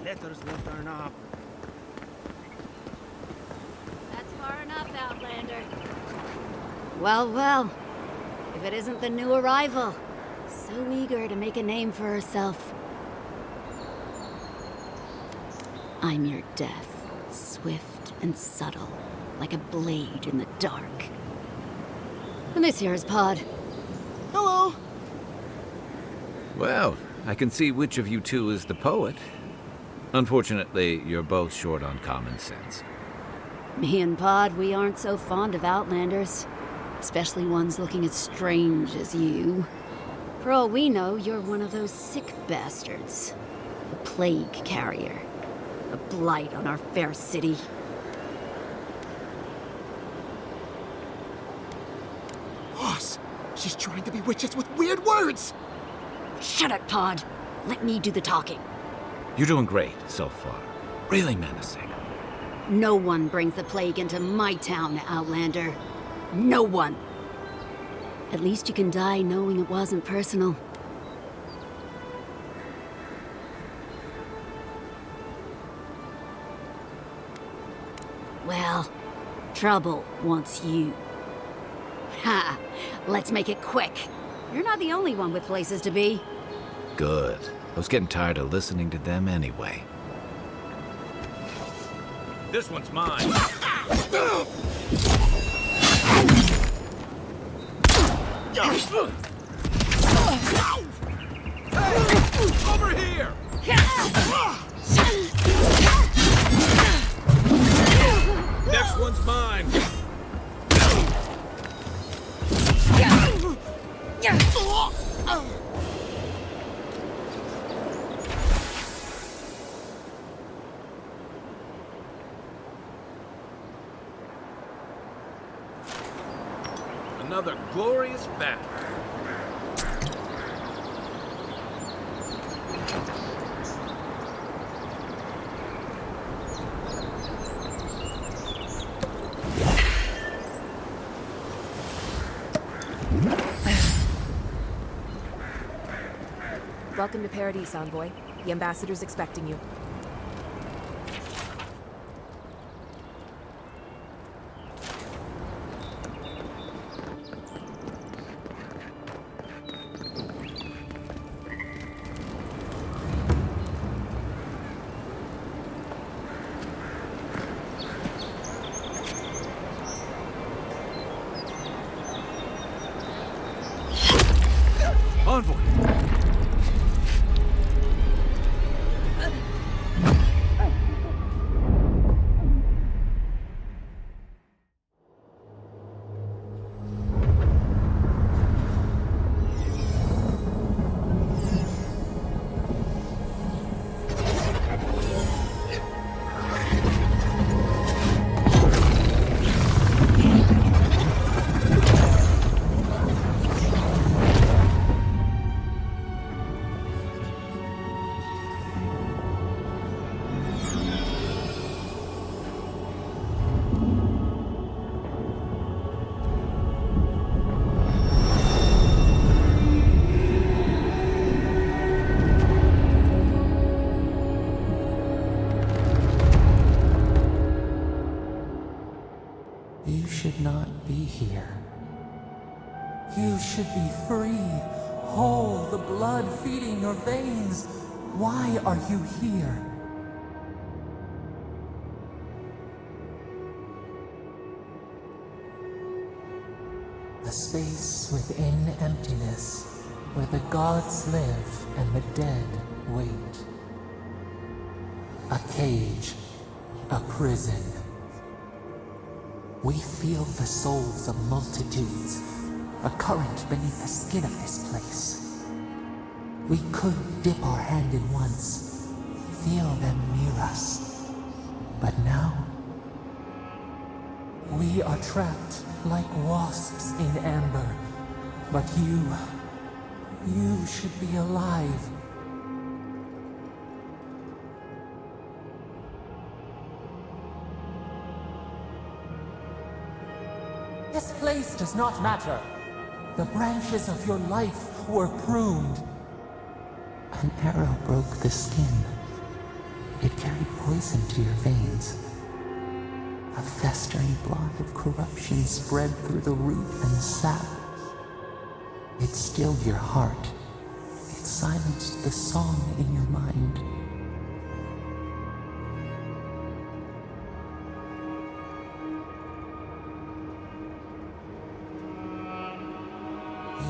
Letters will turn up. That's far enough, Outlander. Well, well. If it isn't the new arrival. So eager to make a name for herself. I'm your death. Swift and subtle. Like a blade in the dark. And this here is Pod. Hello! Well, I can see which of you two is the poet. Unfortunately, you're both short on common sense. Me and Pod, we aren't so fond of Outlanders. Especially ones looking as strange as you. For all we know, you're one of those sick bastards. A plague carrier. A blight on our fair city. Boss, she's trying to bewitch us with weird words! Shut it, Pod. Let me do the talking. You're doing great so far. Really menacing. No one brings the plague into my town, Outlander. No one. At least you can die knowing it wasn't personal. Well, trouble wants you. Ha! Let's make it quick. You're not the only one with places to be. Good. I was getting tired of listening to them anyway. This one's mine. Hey! Over here! Next one's mine. Another glorious battle. Welcome to Paradise, Envoy. The ambassador's expecting you. Envoy! You should not be here. You should be free, whole, the blood feeding your veins. Why are you here? A space within emptiness, where the gods live and the dead wait. A cage, a prison. We feel the souls of multitudes, a current beneath the skin of this place. We could dip our hand in once, feel them near us. But now, we are trapped like wasps in amber. But you should be alive. This place does not matter. The branches of your life were pruned. An arrow broke the skin, It carried poison to your veins. A festering blot of corruption spread through the root and sap. It stilled your heart. It silenced the song in your mind.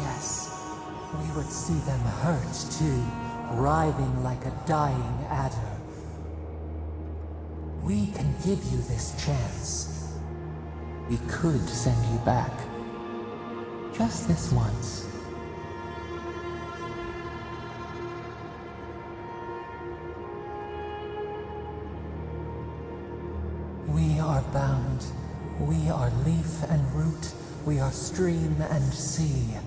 Yes, we would see them hurt too, writhing like a dying adder. We can give you this chance. We could send you back. Just this once. We are bound. We are leaf and root. We are stream and sea.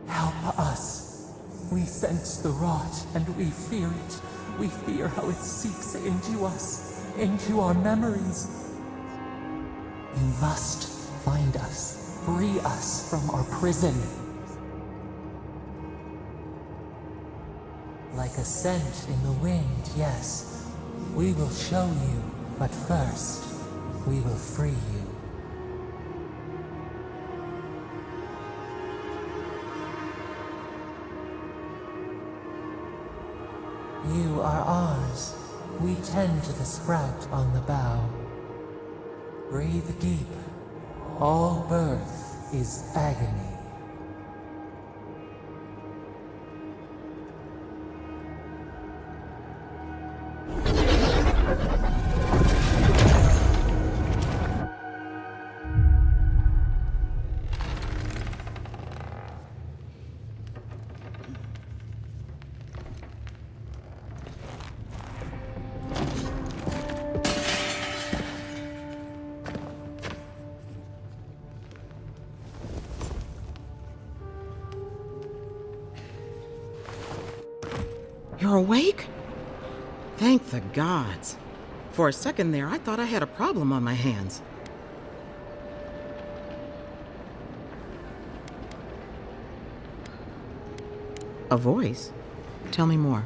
Help us. We sense the rot and we fear it. We fear how it seeps into us, into our memories. You must find us, free us from our prison. Like a scent in the wind, yes. We will show you, but first, we will free you. You are ours. We tend to the sprout on the bough. Breathe deep. All birth is agony. You're awake? Thank the gods. For a second there, I thought I had a problem on my hands. A voice? Tell me more.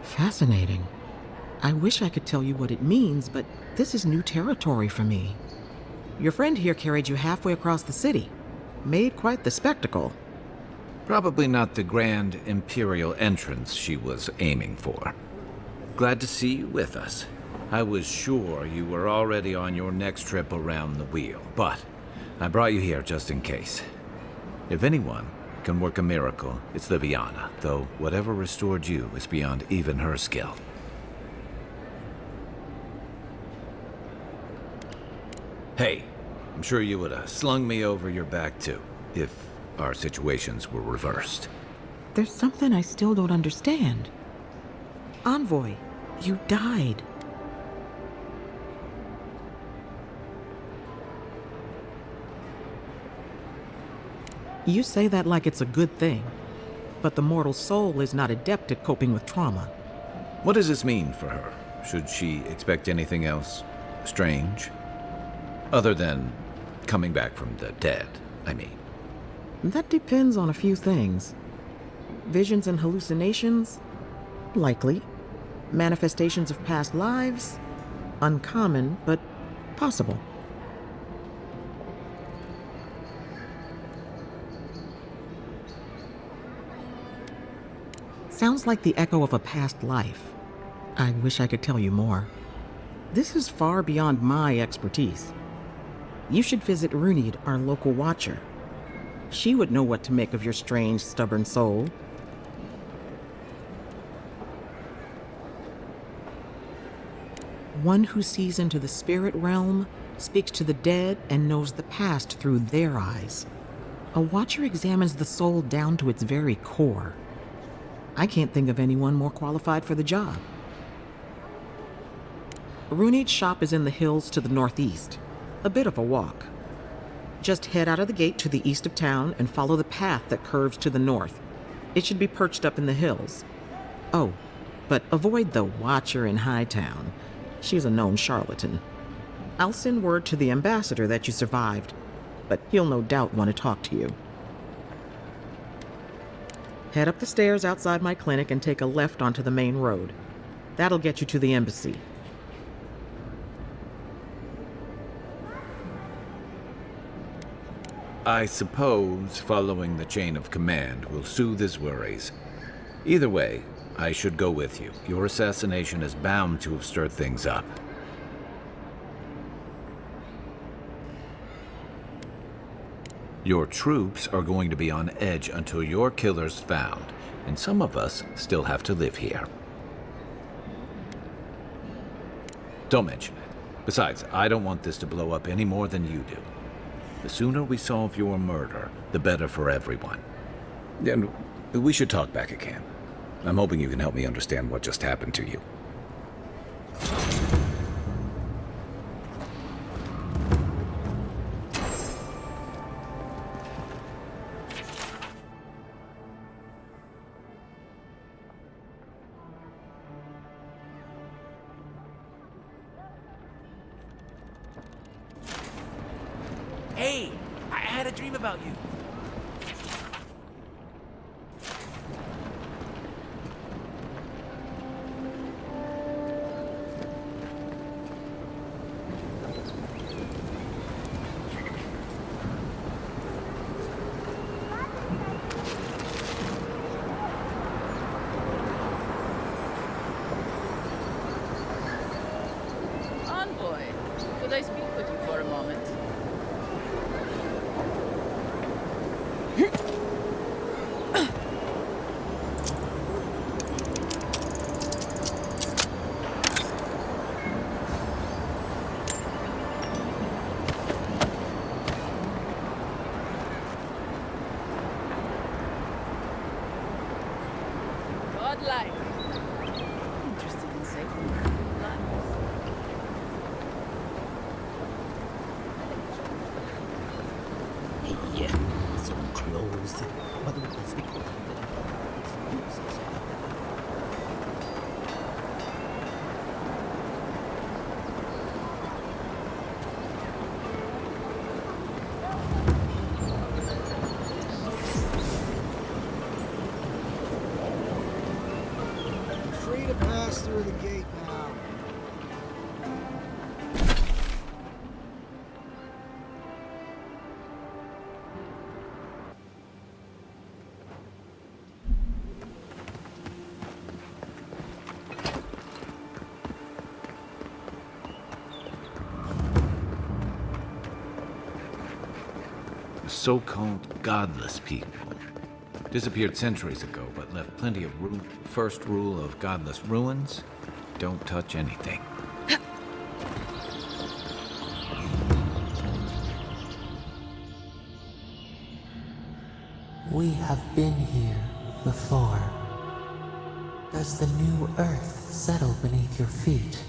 Fascinating. I wish I could tell you what it means, but this is new territory for me. Your friend here carried you halfway across the city. Made quite the spectacle. Probably not the grand imperial entrance she was aiming for. Glad to see you with us. I was sure you were already on your next trip around the wheel, but I brought you here just in case. If anyone can work a miracle, it's Liviana, though whatever restored you is beyond even her skill. Hey, I'm sure you would have slung me over your back too, if our situations were reversed. There's something I still don't understand. Envoy, you died. You say that like it's a good thing, but the mortal soul is not adept at coping with trauma. What does this mean for her? Should she expect anything else strange? Other than coming back from the dead, I mean. That depends on a few things. Visions and hallucinations? Likely. Manifestations of past lives? Uncommon, but possible. Sounds like the echo of a past life. I wish I could tell you more. This is far beyond my expertise. You should visit Runid, our local watcher. She would know what to make of your strange, stubborn soul. One who sees into the spirit realm, speaks to the dead, and knows the past through their eyes. A watcher examines the soul down to its very core. I can't think of anyone more qualified for the job. Runid's shop is in the hills to the northeast. A bit of a walk. Just head out of the gate to the east of town and follow the path that curves to the north. It should be perched up in the hills. Oh, but avoid the Watcher in Hightown. She's a known charlatan. I'll send word to the ambassador that you survived. but he'll no doubt want to talk to you. Head up the stairs outside my clinic and take a left onto the main road. That'll get you to the embassy. I suppose following the chain of command will soothe his worries. Either way, I should go with you. Your assassination is bound to have stirred things up. Your troops are going to be on edge until your killer's found, and some of us still have to live here. Don't mention it. Besides, I don't want this to blow up any more than you do. The sooner we solve your murder, the better for everyone. And we should talk back at camp. I'm hoping you can help me understand what just happened to you. Hey, I had a dream about you. Envoy, could I speak with you for a moment? Godlike. Interested in saving lives. Yeah, so close. Free to pass through the gate now. So-called godless people. Disappeared centuries ago, but left plenty of room. First rule of godless ruins: don't touch anything. We have been here before. Does the new earth settle beneath your feet?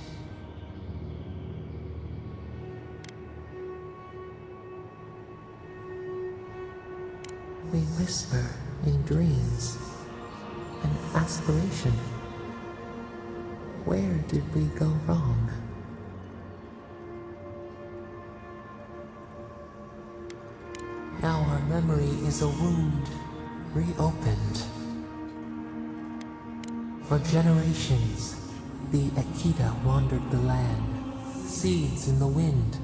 We whisper in dreams, an aspiration. Where did we go wrong? Now our memory is a wound reopened. For generations, the Akita wandered the land, seeds in the wind.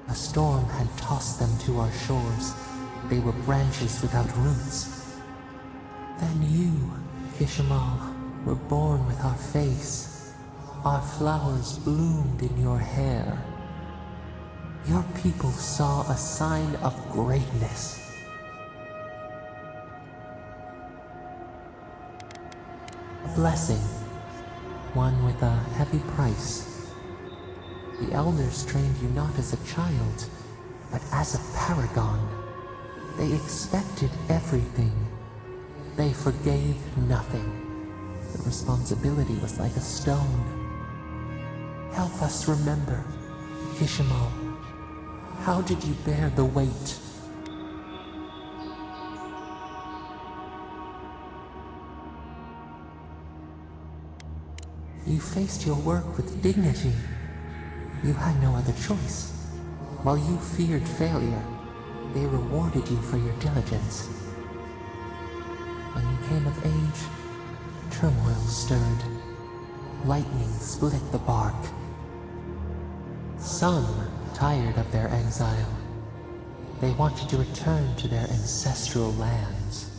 A storm had tossed them to our shores. They were branches without roots. Then you, Kishimal, were born with our face. Our flowers bloomed in your hair. Your people saw a sign of greatness. A blessing, one with a heavy price. The elders trained you not as a child, but as a paragon. They expected everything. They forgave nothing. The responsibility was like a stone. Help us remember, Kishimal. How did you bear the weight? You faced your work with dignity. You had no other choice. While you feared failure, they rewarded you for your diligence. When you came of age, turmoil stirred. Lightning split the bark. Some, tired of their exile, they wanted to return to their ancestral lands.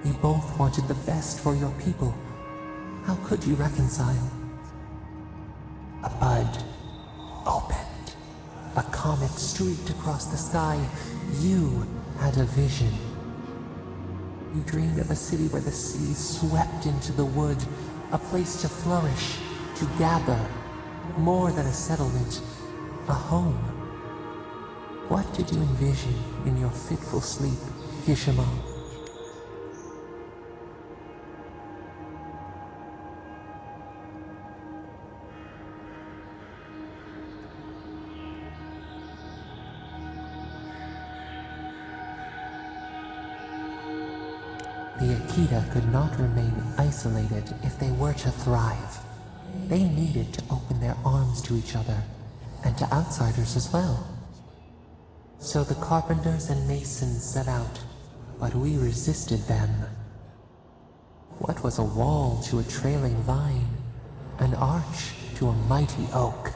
You both wanted the best for your people. How could you reconcile? A bud opened. A comet streaked across the sky. You had a vision. You dreamed of a city where the sea swept into the wood, a place to flourish, to gather, more than a settlement, a home. What did you envision in your fitful sleep, Kishimo? The Akita could not remain isolated if they were to thrive. They needed to open their arms to each other, and to outsiders as well. So the carpenters and masons set out, but we resisted them. What was a wall to a trailing vine, an arch to a mighty oak?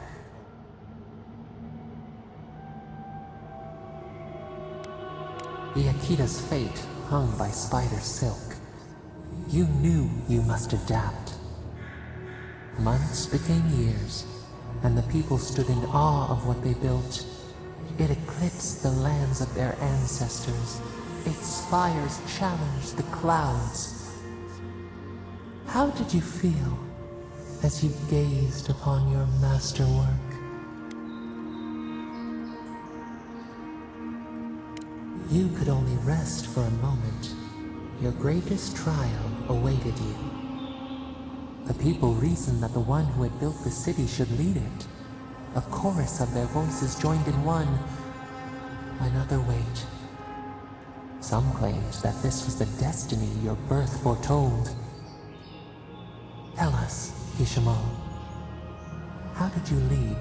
The Akita's fate hung by spider silk. You knew you must adapt. Months became years, and the people stood in awe of what they built. It eclipsed the lands of their ancestors. Its spires challenged the clouds. How did you feel as you gazed upon your masterwork? You could only rest for a moment. Your greatest trial awaited you. The people reasoned that the one who had built the city should lead it. A chorus of their voices joined in one. Another wait. Some claimed that this was the destiny your birth foretold. Tell us, Kishimo, how did you lead?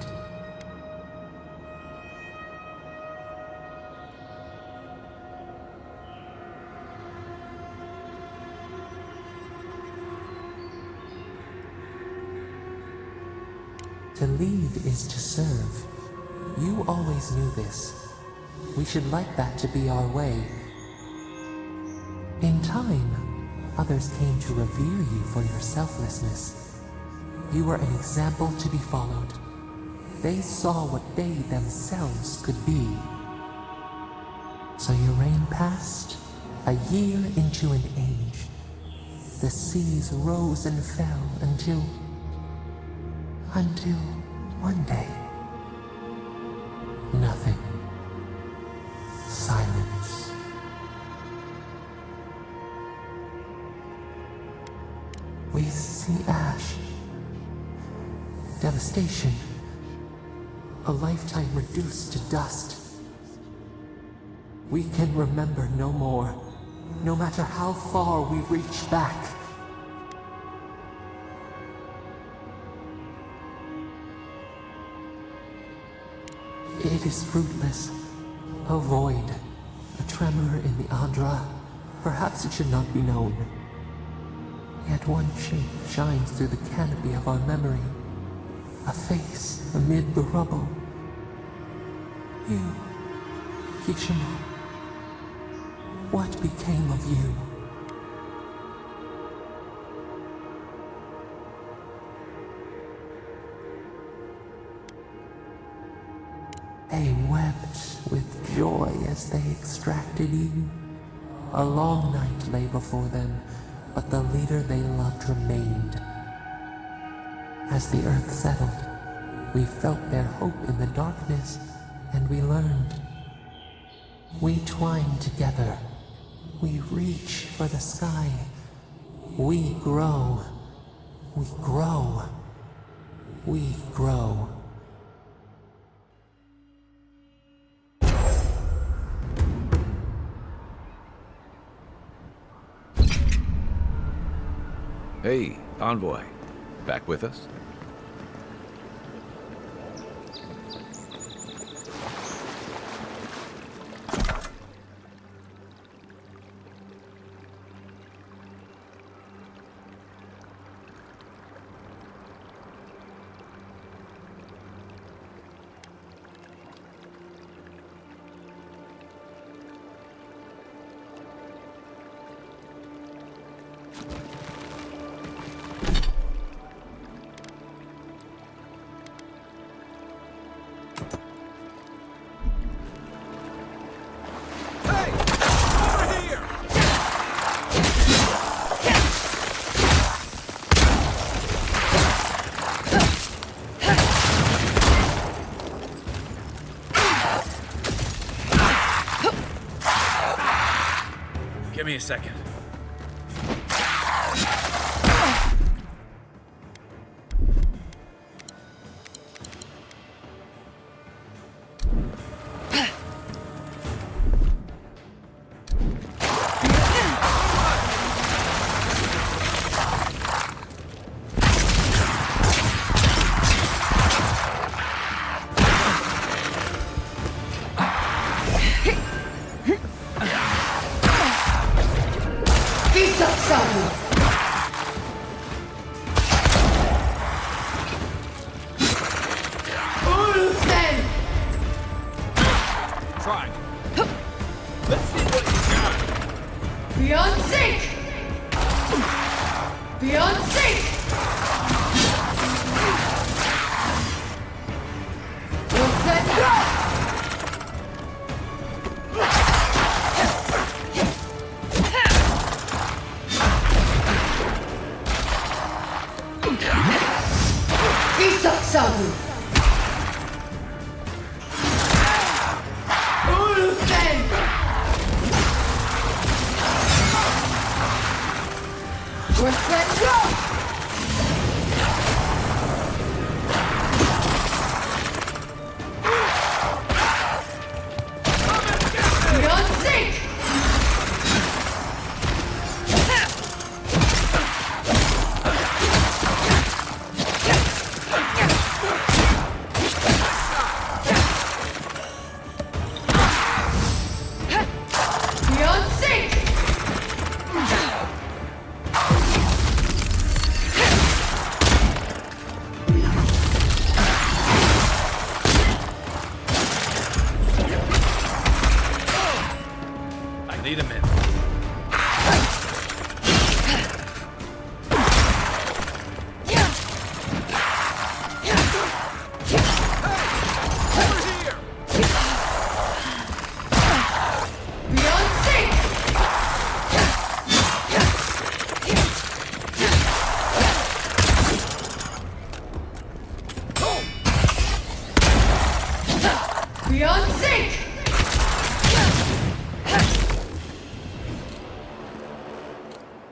To lead is to serve. You always knew this. We should like that to be our way. In time, others came to revere you for your selflessness. You were an example to be followed. They saw what they themselves could be. So your reign passed, a year into an age. The seas rose and fell until one day, nothing. Silence. We see ash. Devastation. A lifetime reduced to dust. We can remember no more, no matter how far we reach back. It is fruitless. A void. A tremor in the Andhra. Perhaps it should not be known. Yet one shape shines through the canopy of our memory. A face amid the rubble. You, Kishimo. What became of you? They wept with joy as they extracted you. A long night lay before them, but the leader they loved remained. As the earth settled, we felt their hope in the darkness, and we learned. We twine together. We reach for the sky. We grow. We grow. We grow. Hey, Envoy. Back with us? Give me a second.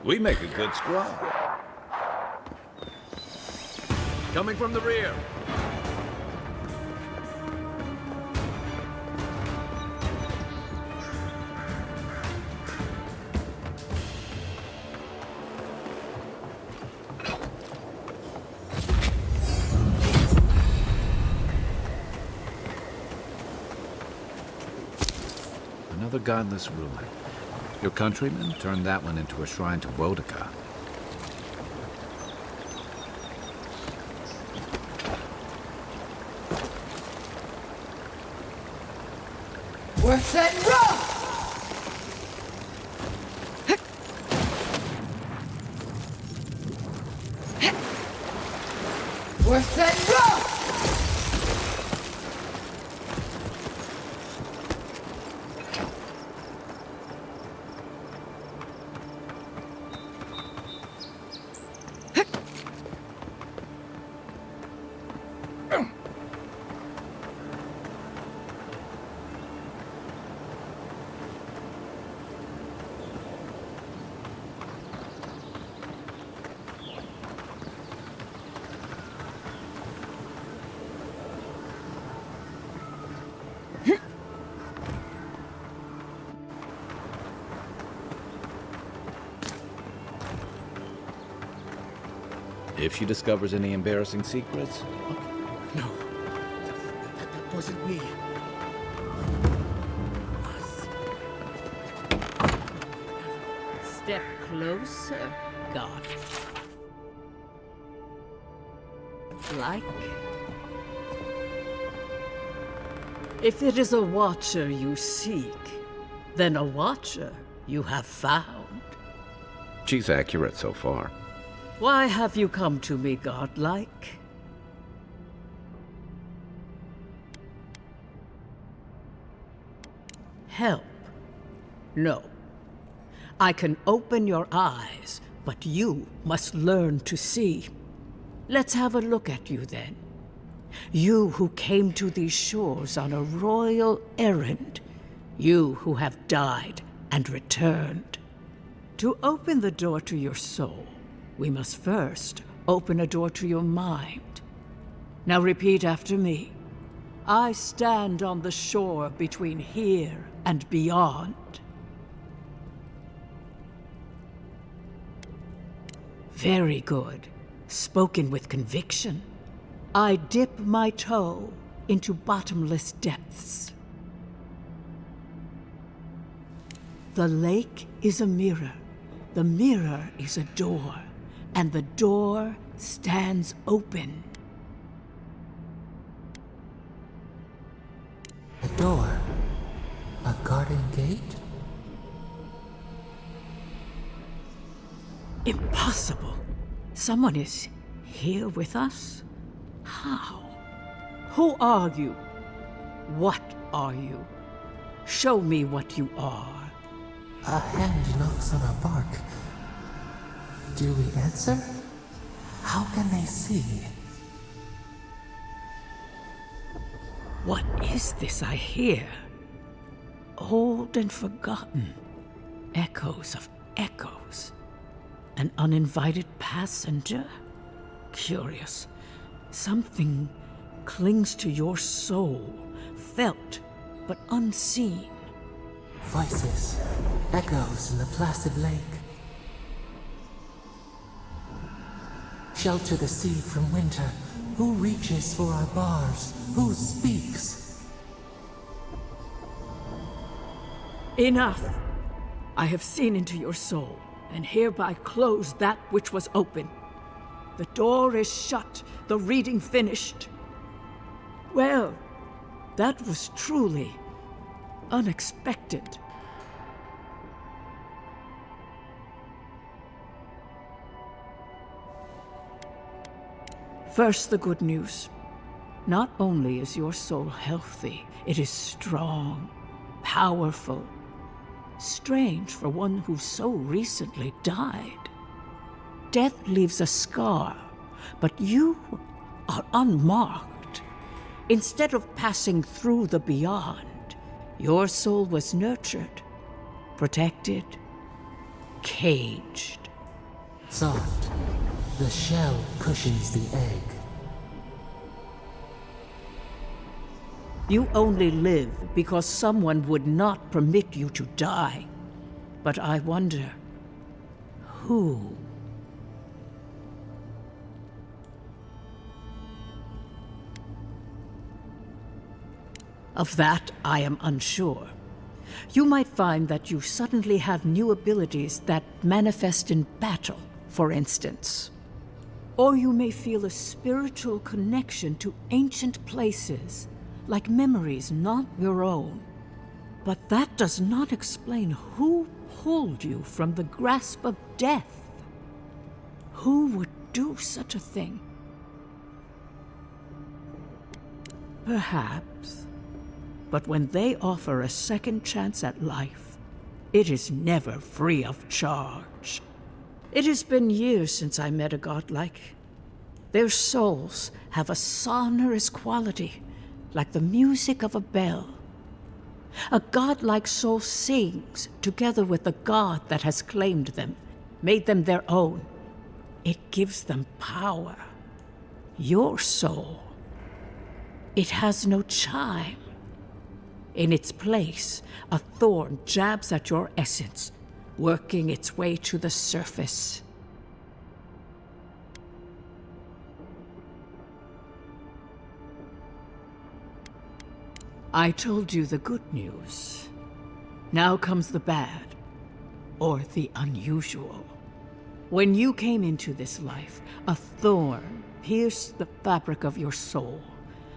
We make a good squad. Coming from the rear. Another godless ruin. Your countrymen turned that one into a shrine to Boudica. We're set and roll! We're set and roll! If she discovers any embarrassing secrets. No. That wasn't me. Step closer, God. Like. If it is a watcher you seek, then a watcher you have found. She's accurate so far. Why have you come to me, godlike? Help? No. I can open your eyes, but you must learn to see. Let's have a look at you then. You who came to these shores on a royal errand. You who have died and returned. To open the door to your soul, we must first open a door to your mind. Now repeat after me. I stand on the shore between here and beyond. Very good. Spoken with conviction. I dip my toe into bottomless depths. The lake is a mirror. The mirror is a door. And the door stands open. A door? A garden gate? Impossible. Someone is here with us? How? Who are you? What are you? Show me what you are. A hand knocks on our bark. Do we answer? How can they see? What is this I hear? Old and forgotten. Echoes of echoes. An uninvited passenger? Curious. Something clings to your soul, felt but unseen. Voices, echoes in the placid lake. Shelter the seed from winter. Who reaches for our bars? Who speaks? Enough! I have seen into your soul, and hereby close that which was open. The door is shut, the reading finished. Well, that was truly unexpected. First, the good news. Not only is your soul healthy, it is strong, powerful. Strange for one who so recently died. Death leaves a scar, but you are unmarked. Instead of passing through the beyond, your soul was nurtured, protected, caged. Soft. The shell cushions the egg. You only live because someone would not permit you to die. But I wonder, who? Of that, I am unsure. You might find that you suddenly have new abilities that manifest in battle, for instance. Or you may feel a spiritual connection to ancient places, like memories not your own. But that does not explain who pulled you from the grasp of death. Who would do such a thing? Perhaps. But when they offer a second chance at life, it is never free of charge. It has been years since I met a godlike. Their souls have a sonorous quality, like the music of a bell. A godlike soul sings together with the god that has claimed them, made them their own. It gives them power. Your soul, it has no chime. In its place, a thorn jabs at your essence, working its way to the surface. I told you the good news. Now comes the bad, or the unusual. When you came into this life, a thorn pierced the fabric of your soul,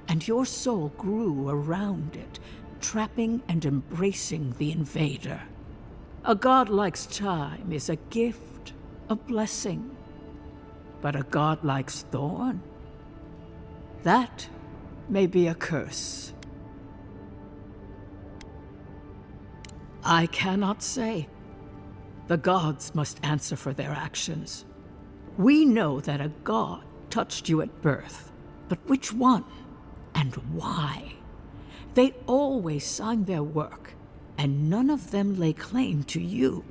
and your soul grew around it, trapping and embracing the invader. A godlike's time is a gift, a blessing. But a godlike's thorn? That may be a curse. I cannot say. The gods must answer for their actions. We know that a god touched you at birth, but which one and why? They always signed their work, and none of them lay claim to you.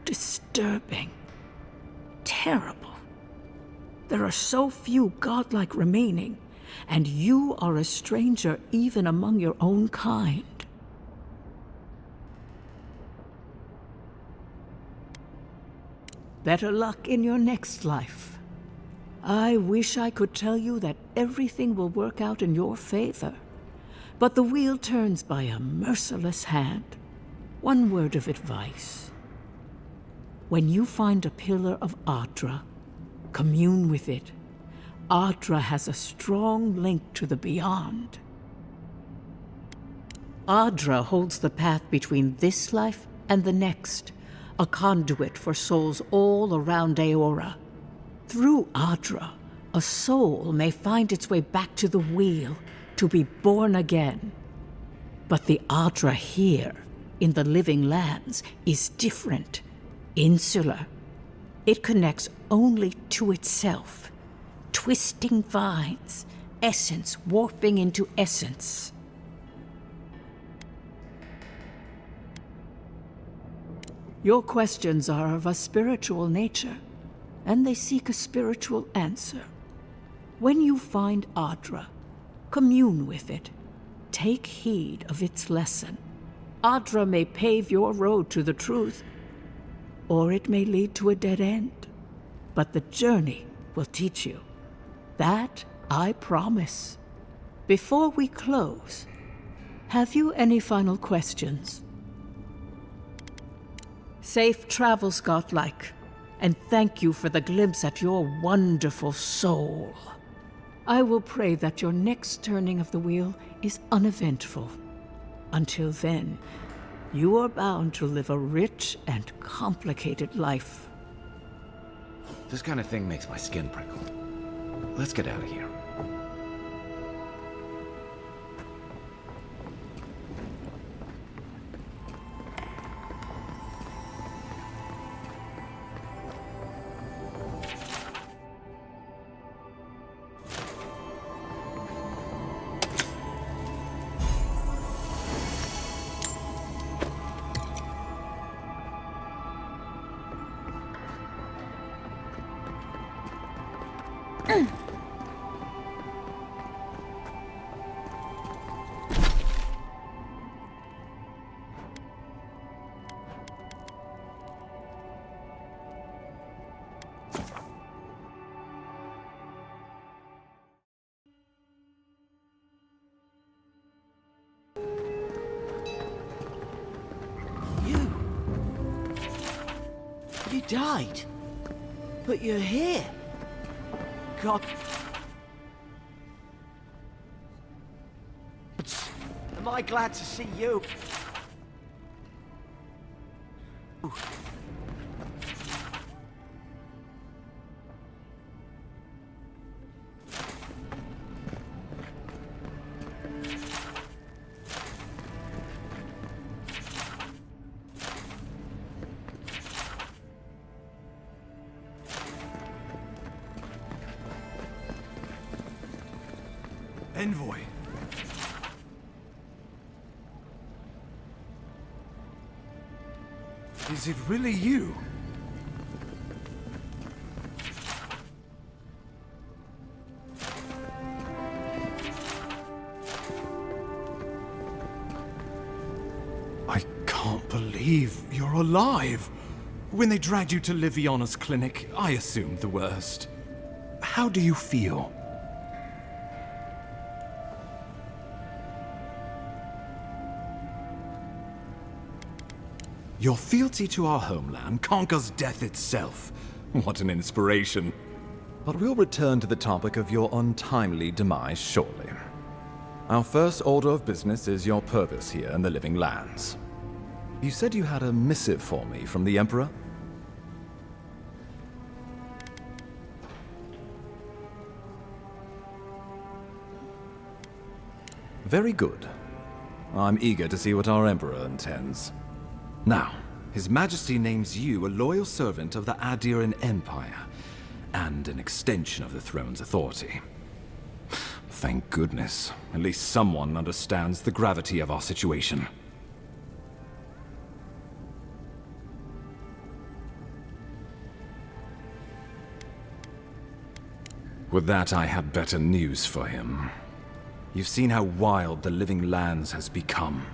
Disturbing. Terrible. There are so few godlike remaining, and you are a stranger even among your own kind. Better luck in your next life. I wish I could tell you that everything will work out in your favor, but the wheel turns by a merciless hand. One word of advice. When you find a pillar of Adra, commune with it. Adra has a strong link to the beyond. Adra holds the path between this life and the next, a conduit for souls all around Eora. Through Adra, a soul may find its way back to the wheel to be born again. But the Adra here, in the living lands, is different, insular. It connects only to itself, twisting vines, essence warping into essence. Your questions are of a spiritual nature, and they seek a spiritual answer. When you find Adra, commune with it. Take heed of its lesson. Adra may pave your road to the truth, or it may lead to a dead end. But the journey will teach you. That I promise. Before we close, have you any final questions? Safe travels, godlike, and thank you for the glimpse at your wonderful soul. I will pray that your next turning of the wheel is uneventful. Until then, you are bound to live a rich and complicated life. This kind of thing makes my skin prickle. Let's get out of here. You died, but you're here. God. Am I glad to see you? Envoy. Is it really you? I can't believe you're alive. When they dragged you to Liviana's clinic, I assumed the worst. How do you feel? Your fealty to our homeland conquers death itself. What an inspiration. But we'll return to the topic of your untimely demise shortly. Our first order of business is your purpose here in the Living Lands. You said you had a missive for me from the Emperor? Very good. I'm eager to see what our Emperor intends. Now, His Majesty names you a loyal servant of the Adiran Empire, and an extension of the throne's authority. Thank goodness. At least someone understands the gravity of our situation. With that, I have better news for him. You've seen how wild the Living Lands has become,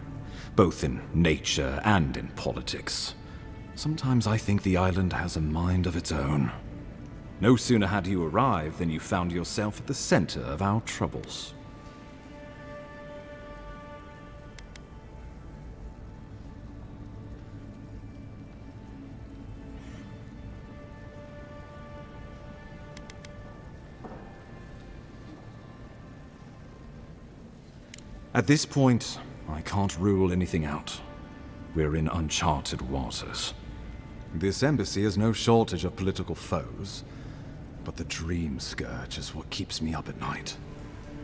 both in nature and in politics. Sometimes I think the island has a mind of its own. No sooner had you arrived than you found yourself at the center of our troubles. At this point, I can't rule anything out. We're in uncharted waters. This embassy has no shortage of political foes, but the Dream Scourge is what keeps me up at night.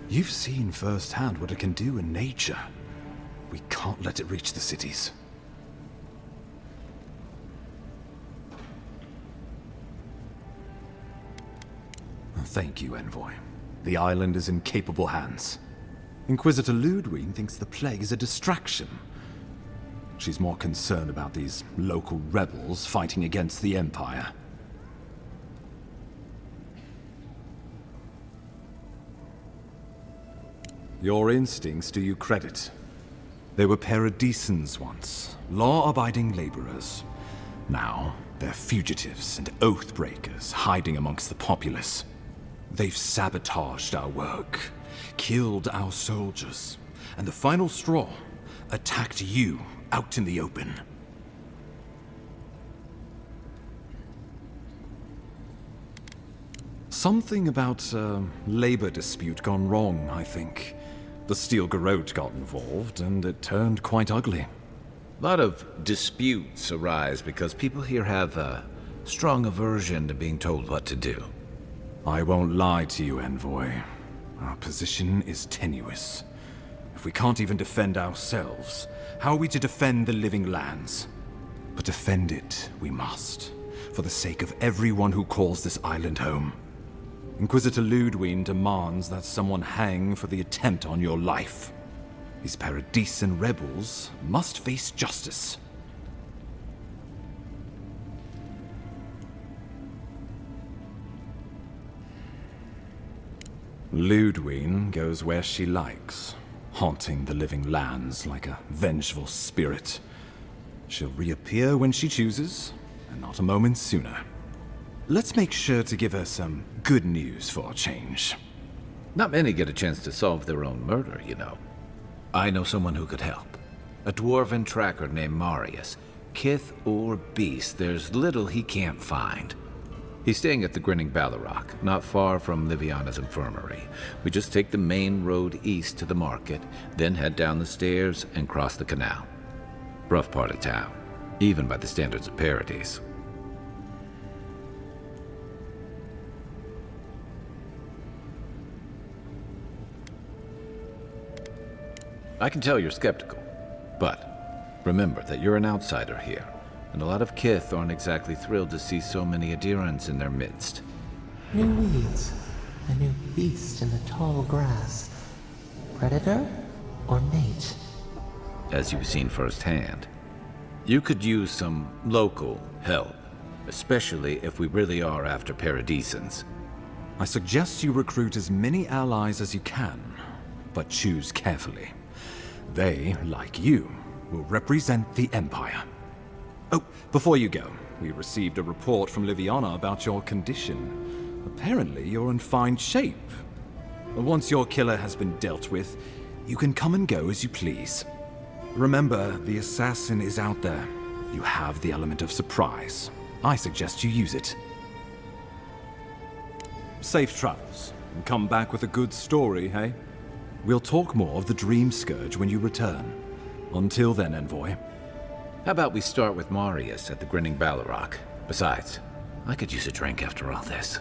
You've seen firsthand what it can do in nature. We can't let it reach the cities. Thank you, Envoy. The island is in capable hands. Inquisitor Ludwig thinks the plague is a distraction. She's more concerned about these local rebels fighting against the Empire. Your instincts do you credit. They were paradisans once, law-abiding laborers. Now, they're fugitives and oath-breakers hiding amongst the populace. They've sabotaged our work, killed our soldiers, and the final straw, attacked you out in the open. Something about a labor dispute gone wrong, I think. The Steel Garrote got involved, and it turned quite ugly. A lot of disputes arise because people here have a strong aversion to being told what to do. I won't lie to you, Envoy. Our position is tenuous. If we can't even defend ourselves, how are we to defend the Living Lands? But defend it we must, for the sake of everyone who calls this island home. Inquisitor Ludwig demands that someone hang for the attempt on your life. These Paradisan rebels must face justice. Ludwig goes where she likes, haunting the Living Lands like a vengeful spirit. She'll reappear when she chooses, and not a moment sooner. Let's make sure to give her some good news for a change. Not many get a chance to solve their own murder, you know. I know someone who could help. A dwarven tracker named Marius. Kith or beast, there's little he can't find. He's staying at the Grinning Ballarrock, not far from Liviana's infirmary. We just take the main road east to the market, then head down the stairs and cross the canal. Rough part of town, even by the standards of Paradise. I can tell you're skeptical, but remember that you're an outsider here, and a lot of Kith aren't exactly thrilled to see so many Adirans in their midst. New weeds, a new beast in the tall grass. Predator or mate? As you've seen firsthand. You could use some local help, especially if we really are after Paradisans. I suggest you recruit as many allies as you can, but choose carefully. They, like you, will represent the Empire. Oh, before you go, we received a report from Liviana about your condition. Apparently, you're in fine shape. Once your killer has been dealt with, you can come and go as you please. Remember, the assassin is out there, You have the element of surprise. I suggest you use it. Safe travels, and come back with a good story, hey? We'll talk more of the Dream Scourge when you return. Until then, Envoy. How about we start with Marius at the Grinning Balrog? Besides, I could use a drink after all this.